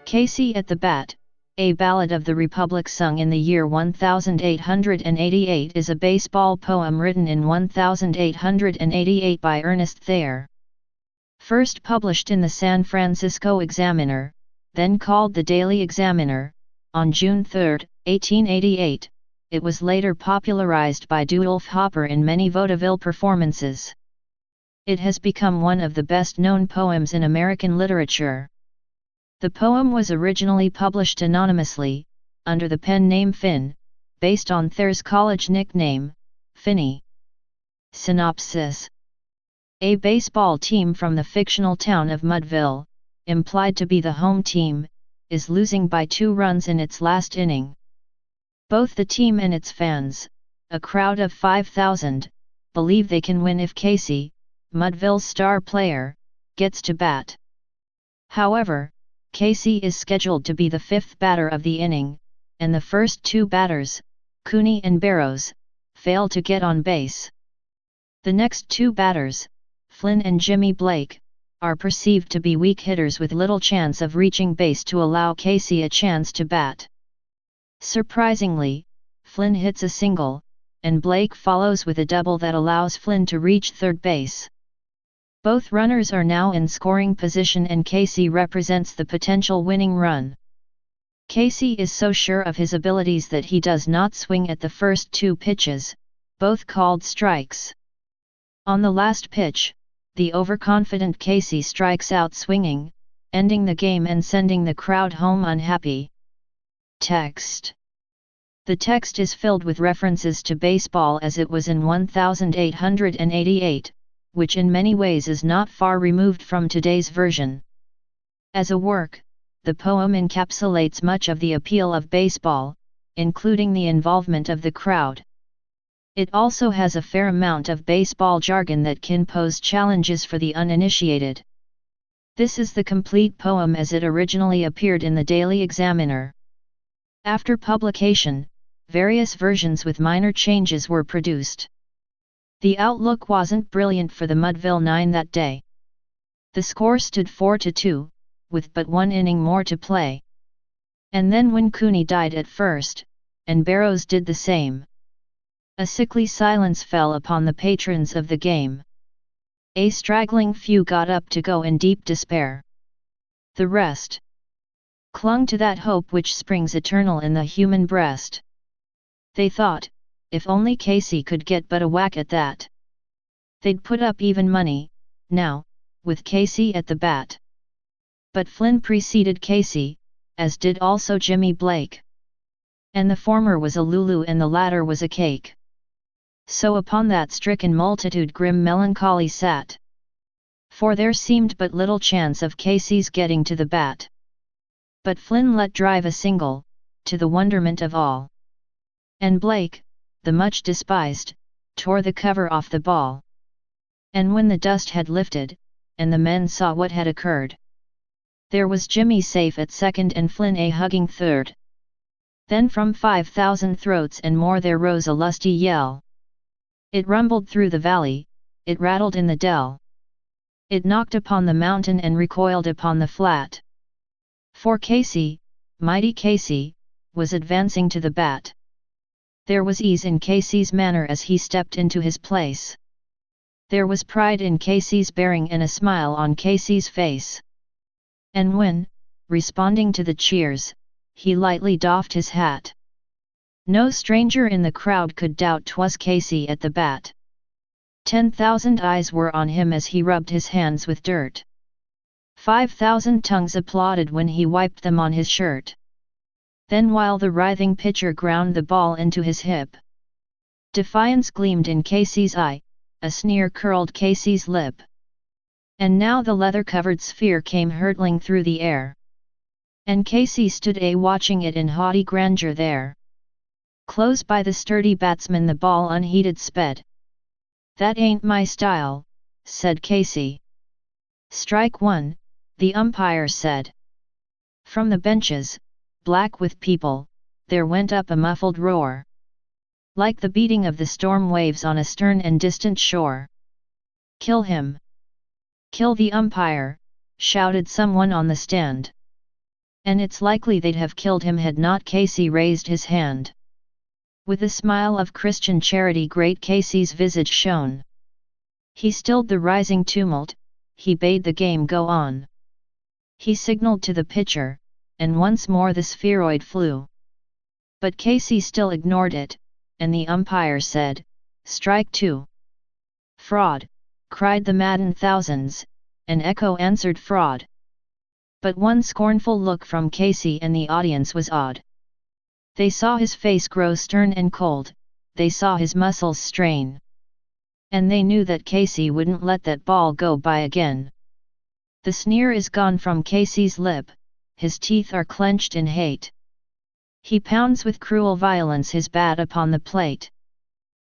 Casey at the Bat, a ballad of the Republic sung in the year 1888 is a baseball poem written in 1888 by Ernest Thayer. First published in the San Francisco Examiner, then called the Daily Examiner, on June 3, 1888, it was later popularized by Dewulf Hopper in many vaudeville performances. It has become one of the best-known poems in American literature. The poem was originally published anonymously, under the pen name Finn, based on Thayer's college nickname, Finney. Synopsis: a baseball team from the fictional town of Mudville, implied to be the home team, is losing by 2 runs in its last inning. Both the team and its fans, a crowd of 5,000, believe they can win if Casey, Mudville's star player, gets to bat. However, Casey is scheduled to be the 5th batter of the inning, and the first 2 batters, Cooney and Barrows, fail to get on base. The next 2 batters, Flynn and Jimmy Blake, are perceived to be weak hitters with little chance of reaching base to allow Casey a chance to bat. Surprisingly, Flynn hits a single, and Blake follows with a double that allows Flynn to reach third base. Both runners are now in scoring position and Casey represents the potential winning run. Casey is so sure of his abilities that he does not swing at the first 2 pitches, both called strikes. On the last pitch, the overconfident Casey strikes out swinging, ending the game and sending the crowd home unhappy. Text: the text is filled with references to baseball as it was in 1888, which in many ways is not far removed from today's version. As a work, the poem encapsulates much of the appeal of baseball, including the involvement of the crowd. It also has a fair amount of baseball jargon that can pose challenges for the uninitiated. This is the complete poem as it originally appeared in the Daily Examiner. After publication, various versions with minor changes were produced. The outlook wasn't brilliant for the Mudville Nine that day. The score stood 4-2, with but 1 inning more to play. And then when Cooney died at first, and Barrows did the same, a sickly silence fell upon the patrons of the game. A straggling few got up to go in deep despair. The rest clung to that hope which springs eternal in the human breast. They thought, if only Casey could get but a whack at that, they'd put up even money, now, with Casey at the bat. But Flynn preceded Casey, as did also Jimmy Blake. And the former was a Lulu and the latter was a cake. So upon that stricken multitude grim melancholy sat. For there seemed but little chance of Casey's getting to the bat. But Flynn let drive a single, to the wonderment of all. And Blake, the much despised, tore the cover off the ball. And when the dust had lifted, and the men saw what had occurred, there was Jimmy safe at second and Flynn a hugging third. Then from 5,000 throats and more there rose a lusty yell. It rumbled through the valley, it rattled in the dell. It knocked upon the mountain and recoiled upon the flat. For Casey, mighty Casey, was advancing to the bat. There was ease in Casey's manner as he stepped into his place. There was pride in Casey's bearing and a smile on Casey's face. And when, responding to the cheers, he lightly doffed his hat, no stranger in the crowd could doubt 'twas Casey at the bat. 10,000 eyes were on him as he rubbed his hands with dirt. 5,000 tongues applauded when he wiped them on his shirt. Then while the writhing pitcher ground the ball into his hip, defiance gleamed in Casey's eye, a sneer curled Casey's lip. And now the leather-covered sphere came hurtling through the air. And Casey stood watching it in haughty grandeur there. Close by the sturdy batsman the ball unheeded sped. "That ain't my style," said Casey. "Strike 1, the umpire said. From the benches, black with people, there went up a muffled roar, like the beating of the storm waves on a stern and distant shore. "Kill him! Kill the umpire!" shouted someone on the stand. And it's likely they'd have killed him had not Casey raised his hand. With a smile of Christian charity great Casey's visage shone. He stilled the rising tumult, he bade the game go on. He signaled to the pitcher, and once more the spheroid flew. But Casey still ignored it, and the umpire said, "Strike 2. "Fraud!" cried the maddened thousands, and echo answered fraud. But one scornful look from Casey and the audience was odd. They saw his face grow stern and cold, they saw his muscles strain. And they knew that Casey wouldn't let that ball go by again. The sneer is gone from Casey's lip, his teeth are clenched in hate. He pounds with cruel violence his bat upon the plate.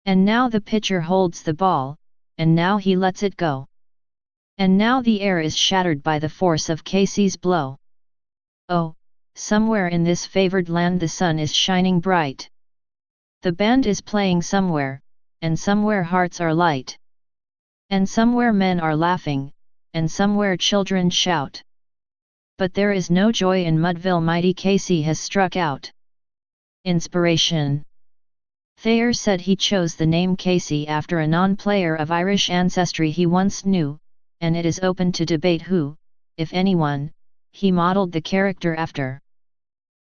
And now the pitcher holds the ball, and now he lets it go. And now the air is shattered by the force of Casey's blow. Oh, somewhere in this favored land the sun is shining bright. The band is playing somewhere, and somewhere hearts are light. And somewhere men are laughing, and somewhere children shout. But there is no joy in Mudville, mighty Casey has struck out. Inspiration. Thayer said he chose the name Casey after a non-player of Irish ancestry he once knew, and it is open to debate who, if anyone, he modeled the character after.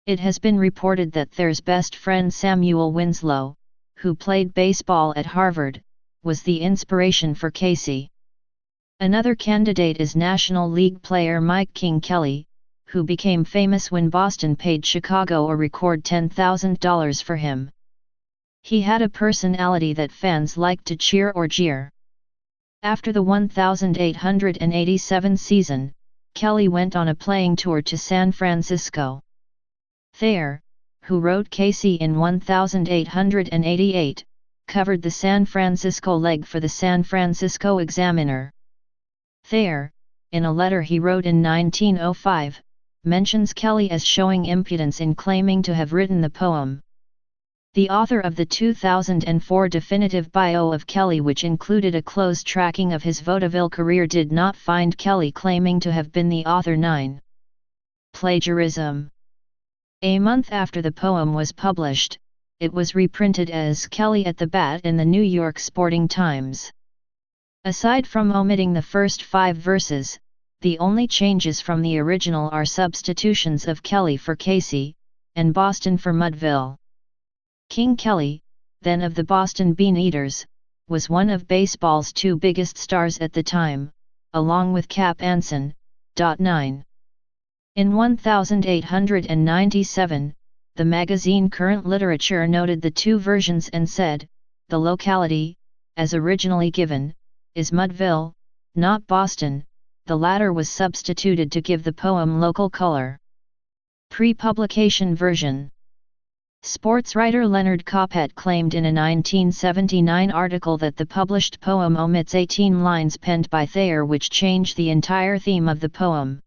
It has been reported that Thayer's best friend Samuel Winslow, who played baseball at Harvard, was the inspiration for Casey. Another candidate is National League player Mike King Kelly, who became famous when Boston paid Chicago a record $10,000 for him. He had a personality that fans liked to cheer or jeer. After the 1887 season, Kelly went on a playing tour to San Francisco. Thayer, who wrote Casey in 1888, covered the San Francisco leg for the San Francisco Examiner. Thayer, in a letter he wrote in 1905, mentions Kelly as showing impudence in claiming to have written the poem. The author of the 2004 definitive bio of Kelly, which included a close tracking of his vaudeville career, did not find Kelly claiming to have been the author. 9. Plagiarism. A month after the poem was published, it was reprinted as Kelly at the Bat in the New York Sporting Times. Aside from omitting the first 5 verses, the only changes from the original are substitutions of Kelly for Casey, and Boston for Mudville. King Kelly, then of the Boston Bean Eaters, was one of baseball's 2 biggest stars at the time, along with Cap Anson. 9. In 1897, the magazine Current Literature noted the 2 versions and said, "The locality, as originally given, is Mudville, not Boston." The latter was substituted to give the poem local color. Pre-publication version. Sports writer Leonard Koppett claimed in a 1979 article that the published poem omits 18 lines penned by Thayer which change the entire theme of the poem.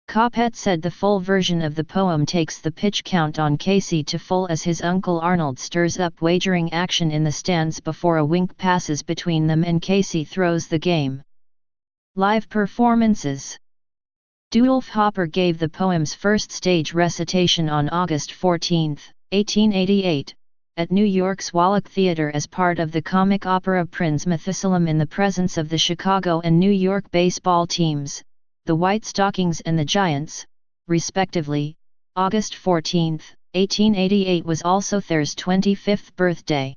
Koppett said the full version of the poem takes the pitch count on Casey to full as his uncle Arnold stirs up wagering action in the stands before a wink passes between them and Casey throws the game. Live performances. Dewulf Hopper gave the poem's first stage recitation on August 14, 1888, at New York's Wallach Theatre as part of the comic opera Prince Methusalem in the presence of the Chicago and New York baseball teams, the White Stockings and the Giants, respectively. August 14, 1888 was also Thayer's 25th birthday.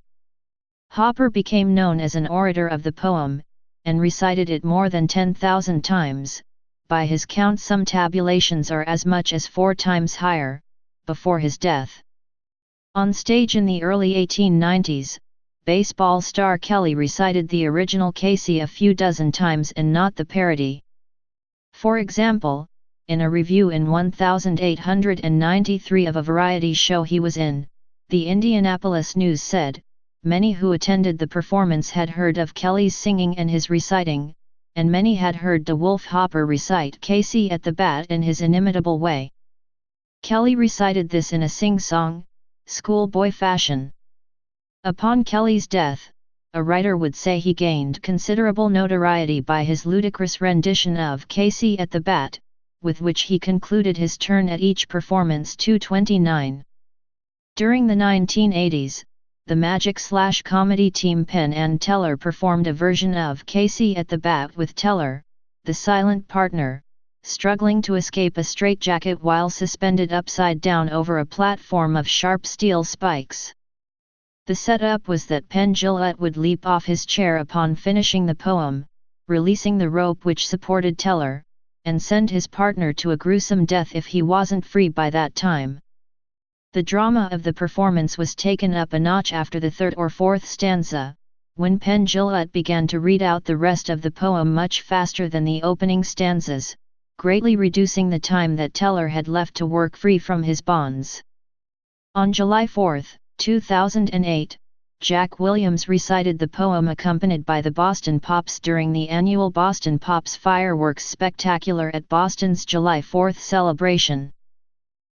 Hopper became known as an orator of the poem, and recited it more than 10,000 times. By his count some tabulations are as much as 4 times higher, before his death. On stage in the early 1890s, baseball star Kelly recited the original Casey a few dozen times and not the parody. For example, in a review in 1893 of a variety show he was in, the Indianapolis News said, "Many who attended the performance had heard of Kelly's singing and his reciting, and many had heard Dewulf Hopper recite Casey at the Bat in his inimitable way. Kelly recited this in a sing-song, schoolboy fashion." Upon Kelly's death, a writer would say he gained considerable notoriety by his ludicrous rendition of Casey at the Bat, with which he concluded his turn at each performance 229. During the 1980s, the magic/comedy team Penn and Teller performed a version of Casey at the Bat with Teller, the silent partner, struggling to escape a straitjacket while suspended upside down over a platform of sharp steel spikes. The setup was that Penn Jillette would leap off his chair upon finishing the poem, releasing the rope which supported Teller, and send his partner to a gruesome death if he wasn't free by that time. The drama of the performance was taken up a notch after the third or fourth stanza, when Penn Jillette began to read out the rest of the poem much faster than the opening stanzas, greatly reducing the time that Teller had left to work free from his bonds. On July 4, 2008, Jack Williams recited the poem accompanied by the Boston Pops during the annual Boston Pops Fireworks Spectacular at Boston's July 4th celebration.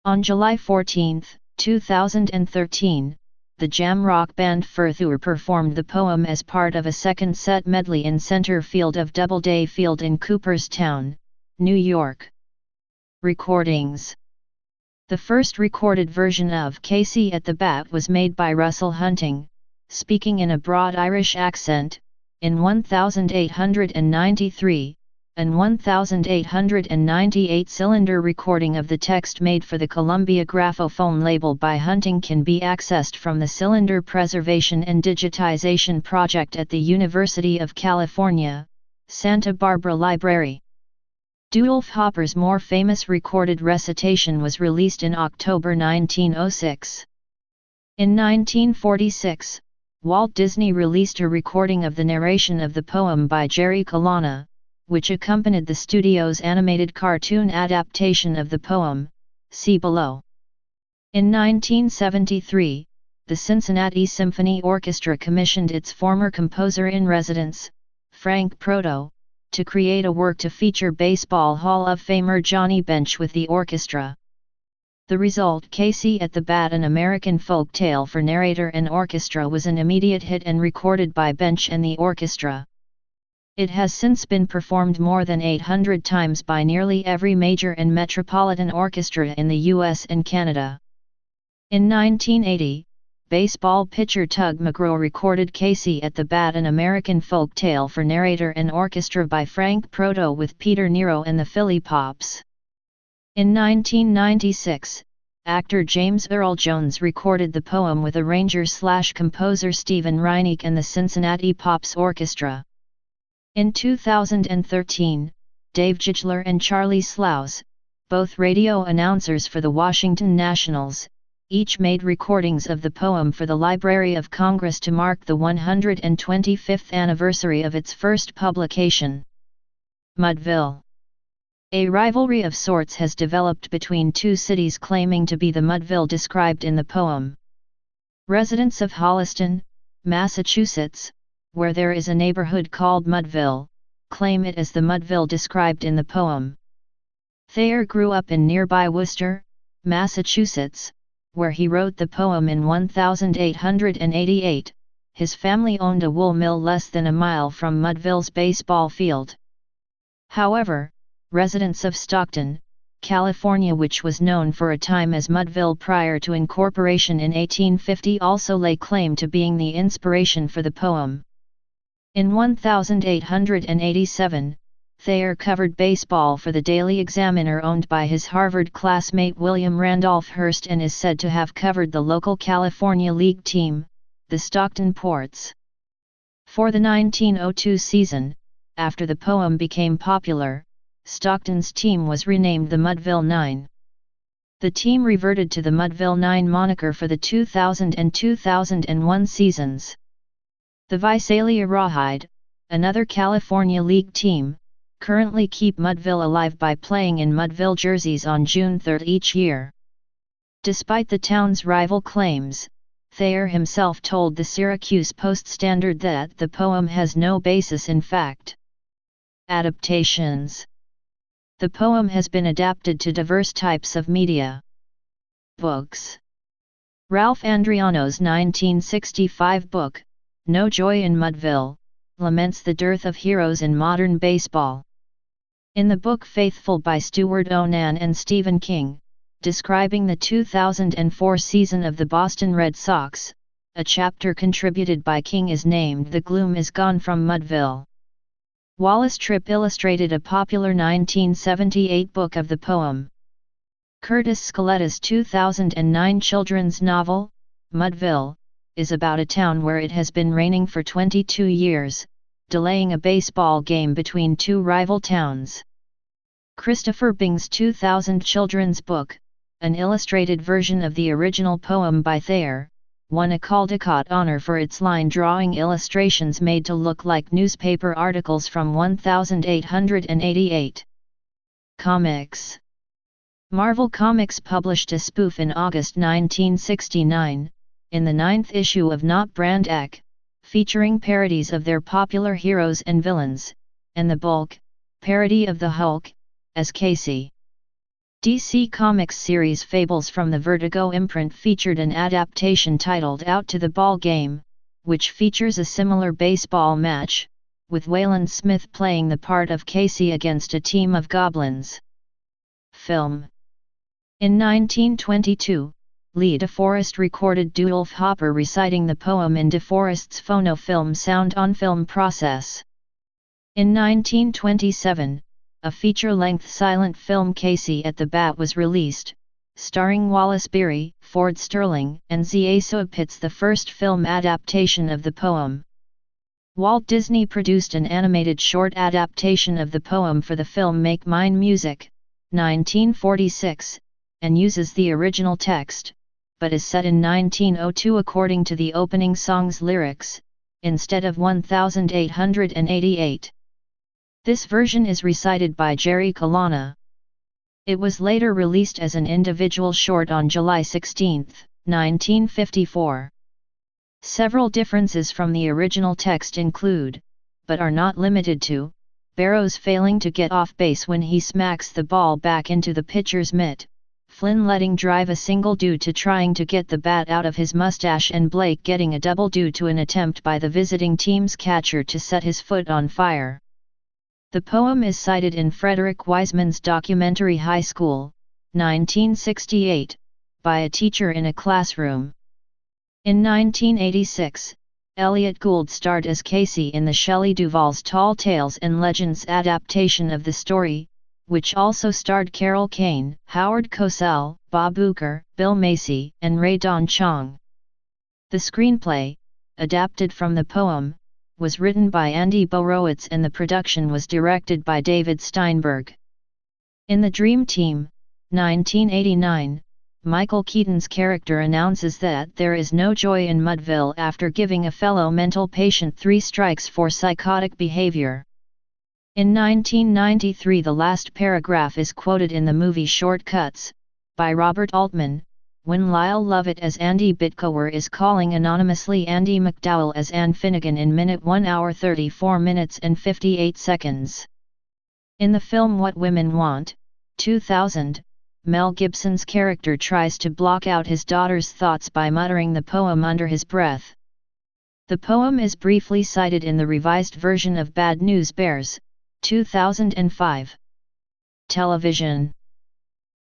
On July 14, 2013, the jam rock band Further performed the poem as part of a second set medley in center field of Doubleday Field in Cooperstown, New York. Recordings. The first recorded version of Casey at the Bat was made by Russell Hunting, speaking in a broad Irish accent, in 1893, an 1898-cylinder recording of the text made for the Columbia Graphophone label by Hunting can be accessed from the Cylinder Preservation and Digitization Project at the University of California, Santa Barbara Library. Dudolf Hopper's more famous recorded recitation was released in October 1906. In 1946, Walt Disney released a recording of the narration of the poem by Jerry Colonna, which accompanied the studio's animated cartoon adaptation of the poem, see below. In 1973, the Cincinnati Symphony Orchestra commissioned its former composer-in-residence, Frank Proto, to create a work to feature Baseball Hall of Famer Johnny Bench with the orchestra. The result, Casey at the Bat, an American folk tale for narrator and orchestra, was an immediate hit and recorded by Bench and the orchestra. It has since been performed more than 800 times by nearly every major and metropolitan orchestra in the US and Canada. In 1980, baseball pitcher Tug McGraw recorded Casey at the Bat, an American folk tale for narrator and orchestra by Frank Proto with Peter Nero and the Philly Pops. In 1996, actor James Earl Jones recorded the poem with arranger/composer Stephen Reinick and the Cincinnati Pops Orchestra. In 2013, Dave Giggler and Charlie Slouse, both radio announcers for the Washington Nationals, each made recordings of the poem for the Library of Congress to mark the 125th anniversary of its first publication. Mudville. A rivalry of sorts has developed between two cities claiming to be the Mudville described in the poem. Residents of Holliston, Massachusetts, where there is a neighborhood called Mudville, claim it as the Mudville described in the poem. Thayer grew up in nearby Worcester, Massachusetts, where he wrote the poem in 1888. His family owned a wool mill less than a mile from Mudville's baseball field. However, residents of Stockton, California, which was known for a time as Mudville prior to incorporation in 1850, also lay claim to being the inspiration for the poem. In 1887, Thayer covered baseball for the Daily Examiner, owned by his Harvard classmate William Randolph Hearst, and is said to have covered the local California League team, the Stockton Ports. For the 1902 season, after the poem became popular, Stockton's team was renamed the Mudville Nine. The team reverted to the Mudville Nine moniker for the 2000 and 2001 seasons. The Visalia Rawhide, another California League team, currently keep Mudville alive by playing in Mudville jerseys on June 3 each year. Despite the town's rival claims, Thayer himself told the Syracuse Post-Standard that the poem has no basis in fact. Adaptations. The poem has been adapted to diverse types of media. Books. Ralph Andriano's 1965 book, No Joy in Mudville, laments the dearth of heroes in modern baseball. In the book Faithful by Stuart Onan and Stephen King, describing the 2004 season of the Boston Red Sox, a chapter contributed by King is named The Gloom Is Gone from Mudville. Wallace Tripp illustrated a popular 1978 book of the poem. Curtis Scaletta's 2009 children's novel, Mudville, is about a town where it has been raining for 22 years, delaying a baseball game between two rival towns. Christopher Bing's 2000 children's book, an illustrated version of the original poem by Thayer, won a Caldecott honor for its line-drawing illustrations made to look like newspaper articles from 1888. Comics. Marvel Comics published a spoof in August 1969, in the 9th issue of Not Brand Echh, featuring parodies of their popular heroes and villains, and the Bulk, parody of the Hulk, as Casey. DC Comics series Fables from the Vertigo imprint featured an adaptation titled Out to the Ball Game, which features a similar baseball match, with Wayland Smith playing the part of Casey against a team of goblins. Film. In 1922, Lee DeForest recorded Doodlef Hopper reciting the poem in DeForest's phonofilm sound-on-film process. In 1927, a feature-length silent film Casey at the Bat was released, starring Wallace Beery, Ford Sterling, and Asa Pitts, the first film adaptation of the poem. Walt Disney produced an animated short adaptation of the poem for the film Make Mine Music, 1946, and uses the original text, but is set in 1902 according to the opening song's lyrics, instead of 1888. This version is recited by Jerry Colonna. It was later released as an individual short on July 16, 1954. Several differences from the original text include, but are not limited to, Barrows failing to get off base when he smacks the ball back into the pitcher's mitt, Flynn letting drive a single due to trying to get the bat out of his mustache, and Blake getting a double due to an attempt by the visiting team's catcher to set his foot on fire. The poem is cited in Frederick Wiseman's documentary High School, 1968, by a teacher in a classroom. In 1986, Elliott Gould starred as Casey in the Shelley Duvall's Tall Tales and Legends adaptation of the story, which also starred Carol Kane, Howard Cosell, Bob Uecker, Bill Macy, and Ray Don Chong. The screenplay, adapted from the poem, was written by Andy Borowitz and the production was directed by David Steinberg. In The Dream Team, 1989, Michael Keaton's character announces that there is no joy in Mudville after giving a fellow mental patient 3 strikes for psychotic behavior. In 1993, the last paragraph is quoted in the movie Short Cuts, by Robert Altman, when Lyle Lovett as Andy Bitcower is calling anonymously Andy McDowell as Ann Finnegan in 1 hour 34 minutes and 58 seconds. In the film What Women Want, 2000, Mel Gibson's character tries to block out his daughter's thoughts by muttering the poem under his breath. The poem is briefly cited in the revised version of Bad News Bears, 2005. Television.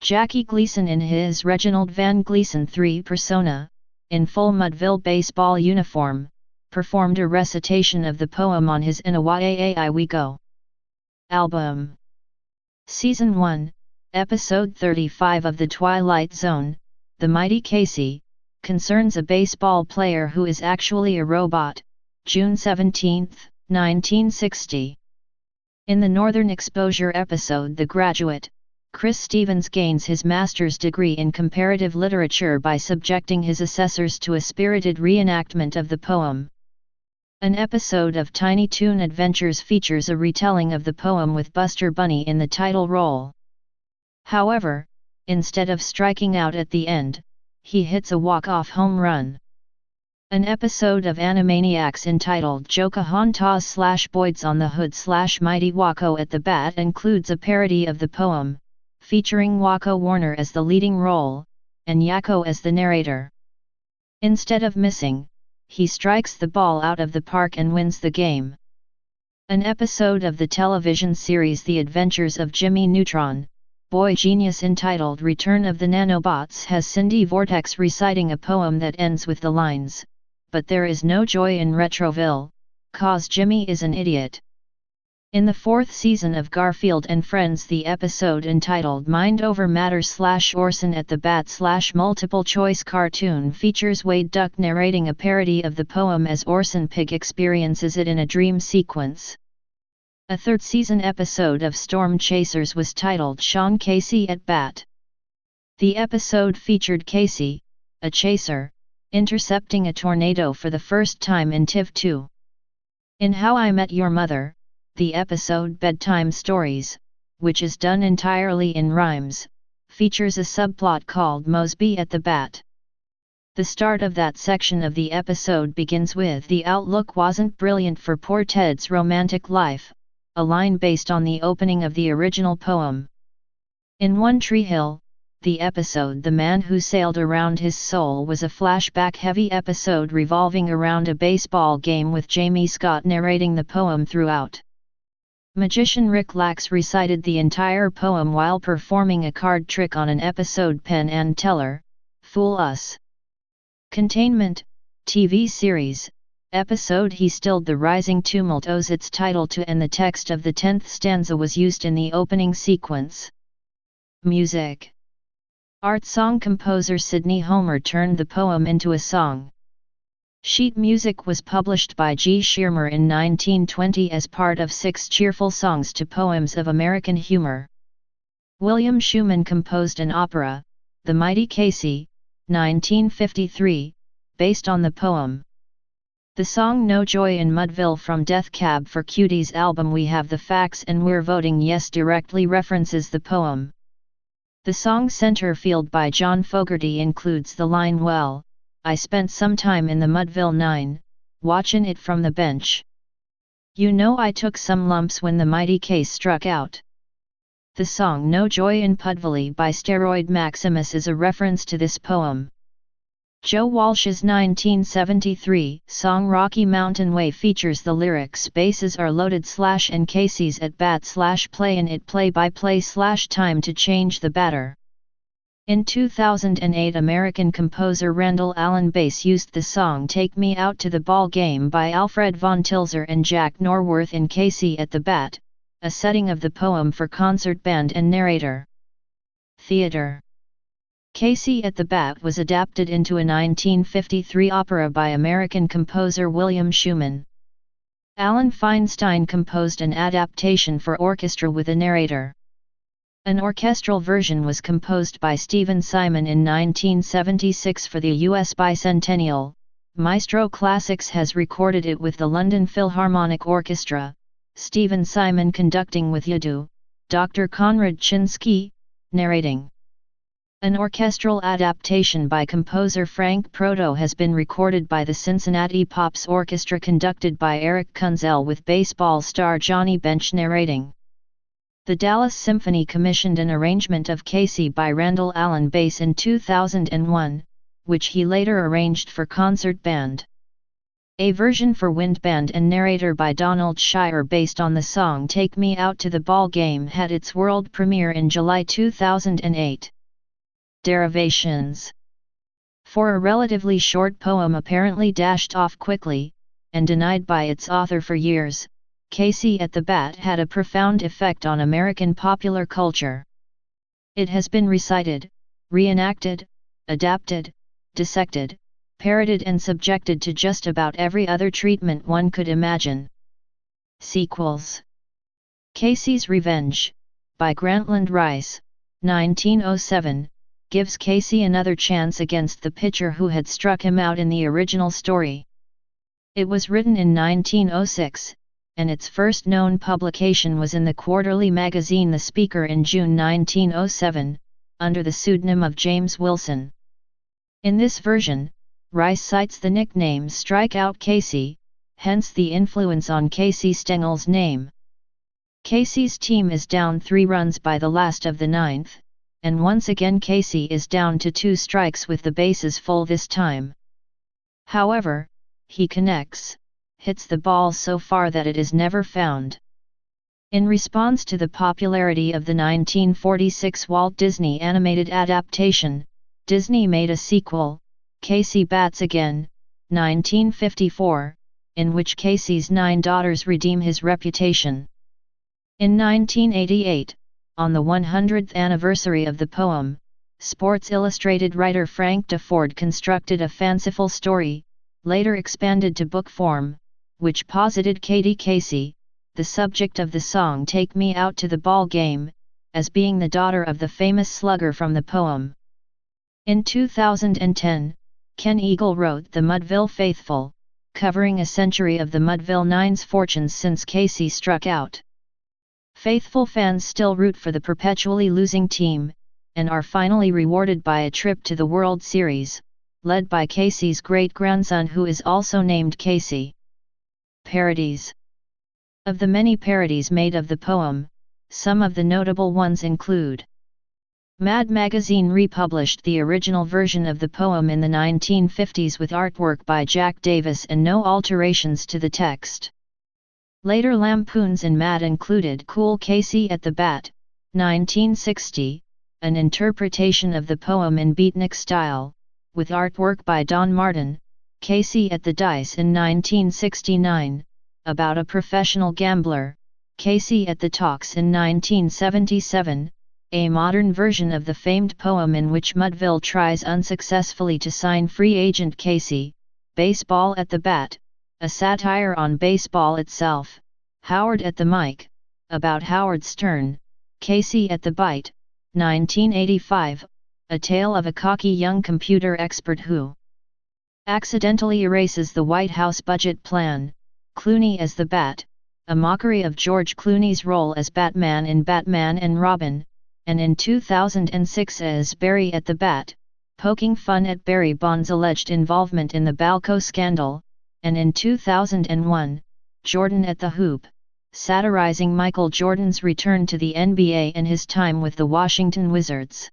Jackie Gleason in his Reginald Van Gleason 3 persona, in full Mudville baseball uniform, performed a recitation of the poem on his In a Yaai We Go album. Season 1, Episode 35 of The Twilight Zone, The Mighty Casey, concerns a baseball player who is actually a robot, June 17, 1960. In the Northern Exposure episode The Graduate, Chris Stevens gains his master's degree in comparative literature by subjecting his assessors to a spirited reenactment of the poem. An episode of Tiny Toon Adventures features a retelling of the poem with Buster Bunny in the title role. However, instead of striking out at the end, he hits a walk-off home run. An episode of Animaniacs entitled Jokahontas/Boyd's on the Hood/Mighty Wacko at the Bat includes a parody of the poem, featuring Wacko Warner as the leading role, and Yakko as the narrator. Instead of missing, he strikes the ball out of the park and wins the game. An episode of the television series The Adventures of Jimmy Neutron, Boy Genius entitled Return of the Nanobots has Cindy Vortex reciting a poem that ends with the lines, "But there is no joy in Retroville, 'cause Jimmy is an idiot." In the 4th season of Garfield and Friends, the episode entitled Mind Over Matter / Orson at the Bat / multiple choice cartoon features Wade Duck narrating a parody of the poem as Orson Pig experiences it in a dream sequence. A 3rd season episode of Storm Chasers was titled Sean Casey at Bat. The episode featured Casey, a chaser, intercepting a tornado for the first time in TV2. In How I Met Your Mother, the episode Bedtime Stories, which is done entirely in rhymes, features a subplot called Mosby at the Bat. The start of that section of the episode begins with "The outlook wasn't brilliant for poor Ted's romantic life," a line based on the opening of the original poem. In One Tree Hill, the episode The Man Who Sailed Around His Soul was a flashback-heavy episode revolving around a baseball game with Jamie Scott narrating the poem throughout. Magician Rick Lax recited the entire poem while performing a card trick on an episode Penn and Teller, Fool Us. Containment, TV series, episode He Stilled the Rising Tumult owes its title to and the text of the 10th stanza was used in the opening sequence. Music. Art song composer Sidney Homer turned the poem into a song. Sheet music was published by G. Schirmer in 1920 as part of 6 cheerful songs to poems of American humor. William Schumann composed an opera, The Mighty Casey, 1953, based on the poem. The song No Joy in Mudville from Death Cab for Cutie's album We Have the Facts and We're Voting Yes directly references the poem. The song Centerfield by John Fogerty includes the line "Well, I spent some time in the Mudville 9, watchin' it from the bench. You know I took some lumps when the mighty case struck out." The song No Joy in Pudville by Steroid Maximus is a reference to this poem. Joe Walsh's 1973 song Rocky Mountain Way features the lyrics "Bases are loaded / and Casey's at bat / playin' it play-by-play / time to change the batter." In 2008, American composer Randall Allen Bass used the song Take Me Out to the Ball Game by Alfred von Tilzer and Jack Norworth in Casey at the Bat, a setting of the poem for concert band and narrator. Theatre. Casey at the Bat was adapted into a 1953 opera by American composer William Schumann. Alan Feinstein composed an adaptation for orchestra with a narrator. An orchestral version was composed by Stephen Simon in 1976 for the U.S. bicentennial. Maestro Classics has recorded it with the London Philharmonic Orchestra, Stephen Simon conducting with Yadu, Dr. Konrad Chinsky, narrating. An orchestral adaptation by composer Frank Proto has been recorded by the Cincinnati Pops Orchestra conducted by Eric Kunzel with baseball star Johnny Bench narrating. The Dallas Symphony commissioned an arrangement of Casey by Randall Allen Bass in 2001, which he later arranged for concert band. A version for wind band and narrator by Donald Shire based on the song Take Me Out to the Ball Game had its world premiere in July 2008. Derivations. For a relatively short poem apparently dashed off quickly, and denied by its author for years, Casey at the Bat had a profound effect on American popular culture. It has been recited, reenacted, adapted, dissected, parodied and subjected to just about every other treatment one could imagine. Sequels. Casey's Revenge, by Grantland Rice, 1907, gives Casey another chance against the pitcher who had struck him out in the original story. It was written in 1906, and its first known publication was in the quarterly magazine The Speaker in June 1907, under the pseudonym of James Wilson. In this version, Rice cites the nickname Strikeout Casey, hence the influence on Casey Stengel's name. Casey's team is down 3 runs by the last of the 9th, and once again Casey is down to 2 strikes with the bases full this time. However, he connects, hits the ball so far that it is never found. In response to the popularity of the 1946 Walt Disney animated adaptation, Disney made a sequel, Casey Bats Again, 1954, in which Casey's 9 daughters redeem his reputation. In 1988, on the 100th anniversary of the poem, Sports Illustrated writer Frank Deford constructed a fanciful story, later expanded to book form, which posited Katie Casey, the subject of the song Take Me Out to the Ball Game, as being the daughter of the famous slugger from the poem. In 2010, Ken Eagle wrote The Mudville Faithful, covering a century of the Mudville Nine's fortunes since Casey struck out. Faithful fans still root for the perpetually losing team, and are finally rewarded by a trip to the World Series, led by Casey's great-grandson who is also named Casey. Parodies. Of the many parodies made of the poem, some of the notable ones include: Mad Magazine republished the original version of the poem in the 1950s with artwork by Jack Davis and no alterations to the text. Later lampoons in Mad included Cool Casey at the Bat, 1960, an interpretation of the poem in beatnik style, with artwork by Don Martin, Casey at the Dice in 1969, about a professional gambler, Casey at the Talks in 1977, a modern version of the famed poem in which Mudville tries unsuccessfully to sign free agent Casey, Baseball at the Bat, a satire on baseball itself, Howard at the Mic, about Howard Stern, Casey at the Bite, 1985, a tale of a cocky young computer expert who accidentally erases the White House budget plan, Clooney as the Bat, a mockery of George Clooney's role as Batman in Batman and Robin, and in 2006 as Barry at the Bat, poking fun at Barry Bonds' alleged involvement in the Balco scandal, and in 2001, Jordan at the Hoop, satirizing Michael Jordan's return to the NBA and his time with the Washington Wizards.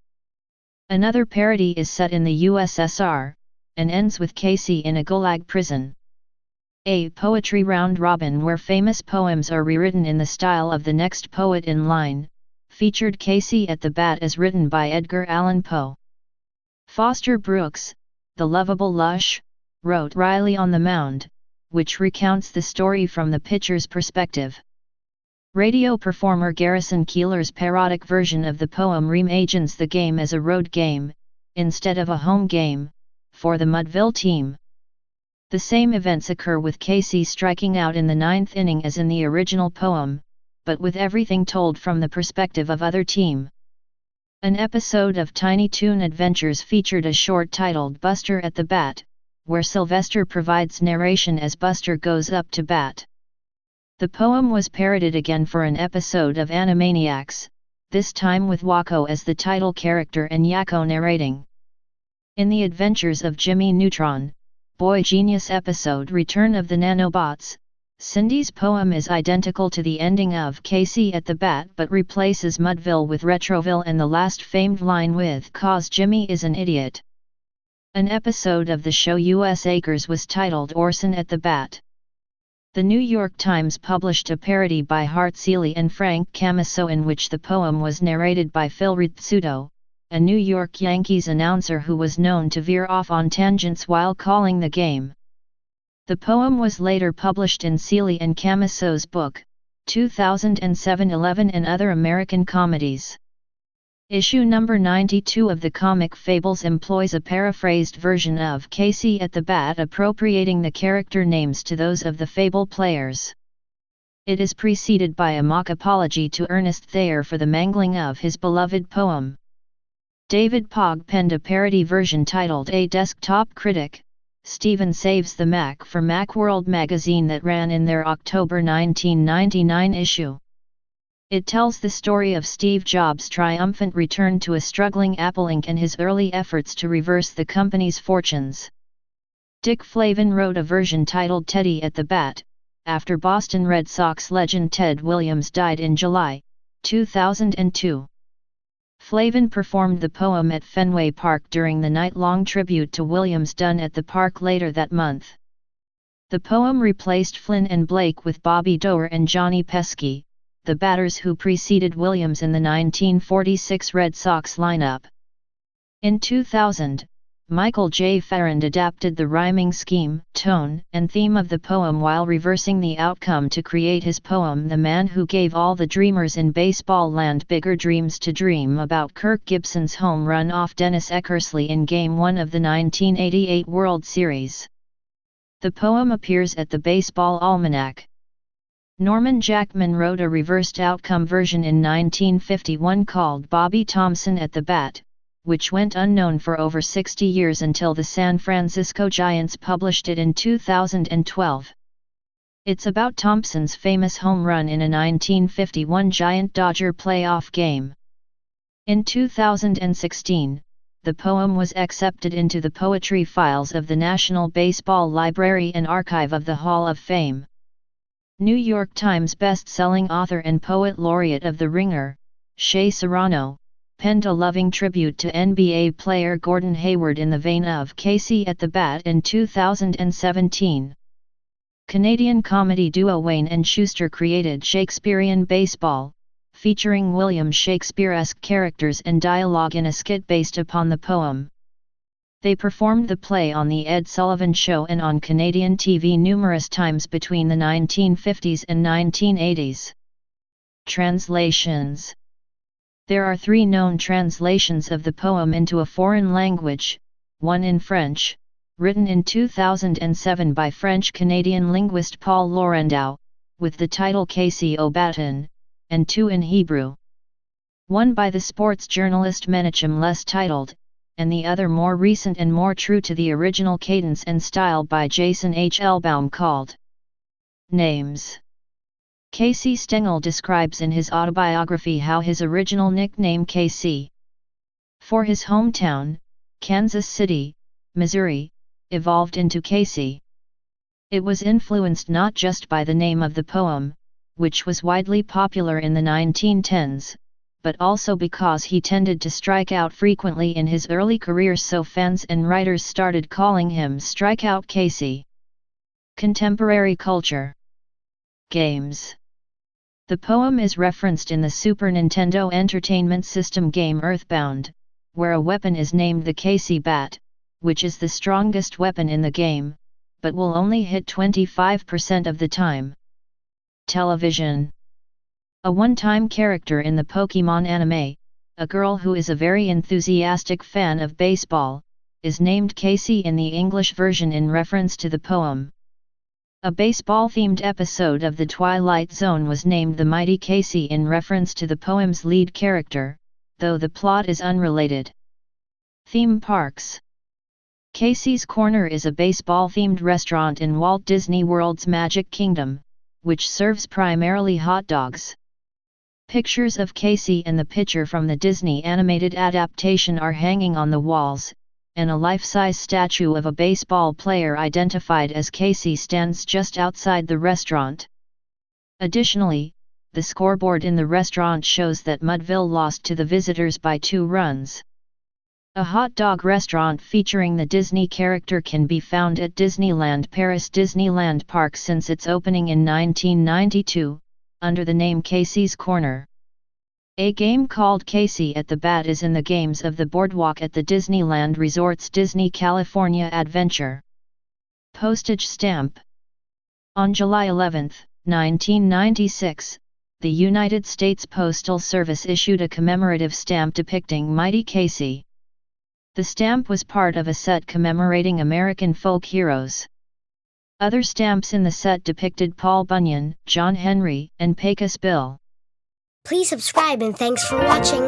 Another parody is set in the USSR, and ends with Casey in a Gulag prison. A poetry round robin where famous poems are rewritten in the style of the next poet in line, featured Casey at the Bat as written by Edgar Allan Poe. Foster Brooks, The Lovable Lush, wrote Riley on the Mound, which recounts the story from the pitcher's perspective. Radio performer Garrison Keillor's parodic version of the poem reimagines the game as a road game, instead of a home game, for the Mudville team. The same events occur with Casey striking out in the 9th inning as in the original poem, but with everything told from the perspective of other team. An episode of Tiny Toon Adventures featured a short titled Buster at the Bat, where Sylvester provides narration as Buster goes up to bat. The poem was parodied again for an episode of Animaniacs, this time with Wakko as the title character and Yakko narrating. In the Adventures of Jimmy Neutron, Boy Genius episode Return of the Nanobots, Cindy's poem is identical to the ending of Casey at the Bat but replaces Mudville with Retroville and the last famed line with "'Cause Jimmy is an idiot." An episode of the show U.S. Acres was titled Orson at the Bat. The New York Times published a parody by Hart Seeley and Frank Camiso in which the poem was narrated by Phil Rizzuto, a New York Yankees announcer who was known to veer off on tangents while calling the game. The poem was later published in Seeley and Camiso's book, 2007-11 and Other American Comedies. Issue number 92 of the comic Fables employs a paraphrased version of Casey at the Bat appropriating the character names to those of the Fable players. It is preceded by a mock apology to Ernest Thayer for the mangling of his beloved poem. David Pogg penned a parody version titled A Desktop Critic, Steven Saves the Mac for Macworld magazine that ran in their October 1999 issue. It tells the story of Steve Jobs' triumphant return to a struggling Apple Inc. and his early efforts to reverse the company's fortunes. Dick Flavin wrote a version titled Teddy at the Bat, after Boston Red Sox legend Ted Williams died in July 2002. Flavin performed the poem at Fenway Park during the night-long tribute to Williams done at the park later that month. The poem replaced Flynn and Blake with Bobby Doerr and Johnny Pesky, the batters who preceded Williams in the 1946 Red Sox lineup. In 2000, Michael J. Farrand adapted the rhyming scheme, tone, and theme of the poem while reversing the outcome to create his poem The Man Who Gave All the Dreamers in Baseball Land Bigger Dreams to Dream about Kirk Gibson's home run off Dennis Eckersley in Game 1 of the 1988 World Series. The poem appears at the Baseball Almanac. Norman Jackman wrote a reversed outcome version in 1951 called Bobby Thomson at the Bat, which went unknown for over 60 years until the San Francisco Giants published it in 2012. It's about Thompson's famous home run in a 1951 Giant-Dodger playoff game. In 2016, the poem was accepted into the poetry files of the National Baseball Library and Archive of the Hall of Fame. New York Times best-selling author and poet laureate of The Ringer, Shea Serrano, penned a loving tribute to NBA player Gordon Hayward in the vein of Casey at the Bat in 2017. Canadian comedy duo Wayne and Schuster created Shakespearean Baseball, featuring William Shakespeare-esque characters and dialogue in a skit based upon the poem. They performed the play on The Ed Sullivan Show and on Canadian TV numerous times between the 1950s and 1980s. Translations. There are 3 known translations of the poem into a foreign language, one in French, written in 2007 by French-Canadian linguist Paul Laurendau, with the title Casey au Bâton, and 2 in Hebrew. One by the sports journalist Menachem less titled, and the other more recent and more true to the original cadence and style by Jason H. Elbaum called Names. Casey Stengel describes in his autobiography how his original nickname Casey, for his hometown, Kansas City, Missouri, evolved into Casey. It was influenced not just by the name of the poem, which was widely popular in the 1910s, but also because he tended to strike out frequently in his early career, so fans and writers started calling him Strikeout Casey. Contemporary culture. Games. The poem is referenced in the Super Nintendo Entertainment System game Earthbound, where a weapon is named the Casey Bat, which is the strongest weapon in the game, but will only hit 25% of the time. Television. A one-time character in the Pokémon anime, a girl who is a very enthusiastic fan of baseball, is named Casey in the English version in reference to the poem. A baseball-themed episode of The Twilight Zone was named The Mighty Casey in reference to the poem's lead character, though the plot is unrelated. Theme parks. Casey's Corner is a baseball-themed restaurant in Walt Disney World's Magic Kingdom, which serves primarily hot dogs. Pictures of Casey and the pitcher from the Disney animated adaptation are hanging on the walls, and a life-size statue of a baseball player identified as Casey stands just outside the restaurant. Additionally, the scoreboard in the restaurant shows that Mudville lost to the visitors by 2 runs. A hot dog restaurant featuring the Disney character can be found at Disneyland Paris Disneyland Park since its opening in 1992, under the name Casey's Corner. A game called Casey at the Bat is in the games of the Boardwalk at the Disneyland Resort's Disney California Adventure. Postage stamp. On July 11, 1996, the United States Postal Service issued a commemorative stamp depicting Mighty Casey. The stamp was part of a set commemorating American folk heroes. Other stamps in the set depicted Paul Bunyan, John Henry, and Pecos Bill. Please subscribe and thanks for watching.